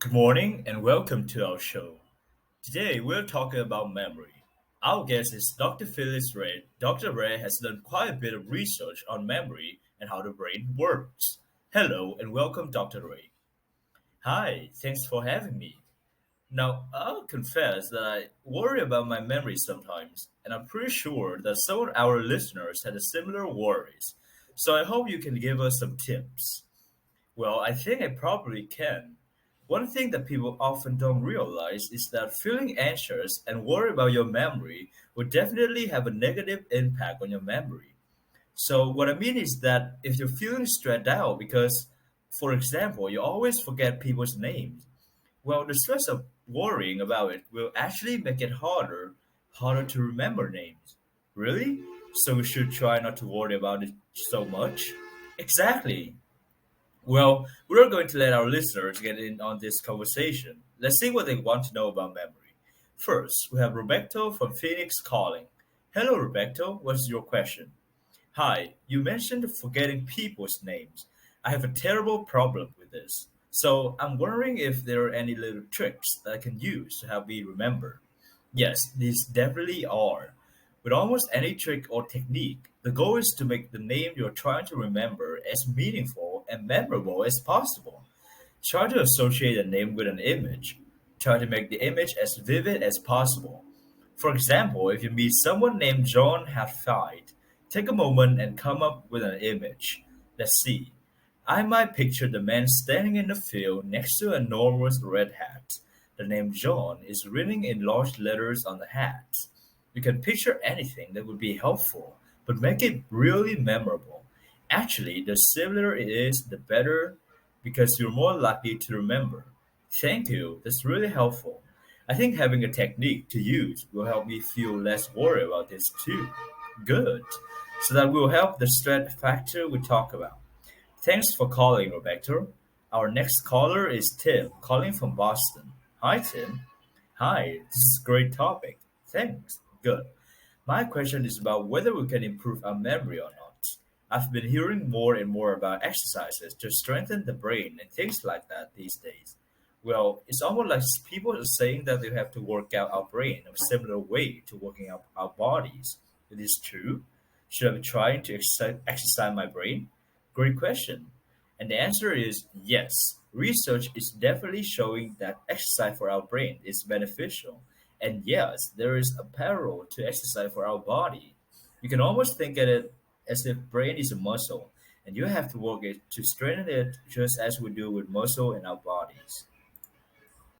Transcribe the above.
Good morning and welcome to our show. Today we're talking about memory. Our guest is Dr. Phyllis Ray. Dr. Ray has done quite a bit of research on memory and how the brain works. Hello and welcome, Dr. Ray. Hi, thanks for having me. Now, I'll confess that I worry about my memory sometimes, and I'm pretty sure that some of our listeners had a similar worries. So I hope you can give us some tips. Well, I think I probably can. One thing that people often don't realize is that feeling anxious and worried about your memory will definitely have a negative impact on your memory. So, what I mean is that if you're feeling stressed out because, for example, you always forget people's names, well, the stress of worrying about it will actually make it harder to remember names. Really? So, we should try not to worry about it so much? Exactly. Well, we're going to let our listeners get in on this conversation. Let's see what they want to know about memory. First, we have Roberto from Phoenix calling. Hello, Roberto. What's your question? Hi, you mentioned forgetting people's names. I have a terrible problem with this. So I'm wondering if there are any little tricks that I can use to help me remember. Yes, these definitely are. With almost any trick or technique, the goal is to make the name you're trying to remember as meaningful and memorable as possible. Try to associate a name with an image. Try to make the image as vivid as possible. For example, if you meet someone named John Hatfield, take a moment and come up with an image. Let's see. I might picture the man standing in the field next to an enormous red hat. The name John is written in large letters on the hat. You can picture anything that would be helpful, but make it really memorable. Actually, the simpler it is, the better because you're more likely to remember. Thank you, that's really helpful. I think having a technique to use will help me feel less worried about this too. Good. So that will help the stress factor we talk about. Thanks for calling, Rebecca. Our next caller is Tim, calling from Boston. Hi, Tim. Hi, this is a great topic. Thanks. Good. My question is about whether we can improve our memory or not. I've been hearing more and more about exercises to strengthen the brain and things like that these days. Well, it's almost like people are saying that we have to work out our brain in a similar way to working out our bodies. It is true. Should I be trying to exercise my brain? Great question. And the answer is yes. Research is definitely showing that exercise for our brain is beneficial. And yes, there is a parallel to exercise for our body. You can almost think of it as if brain is a muscle, and you have to work it to strengthen it just as we do with muscle in our bodies.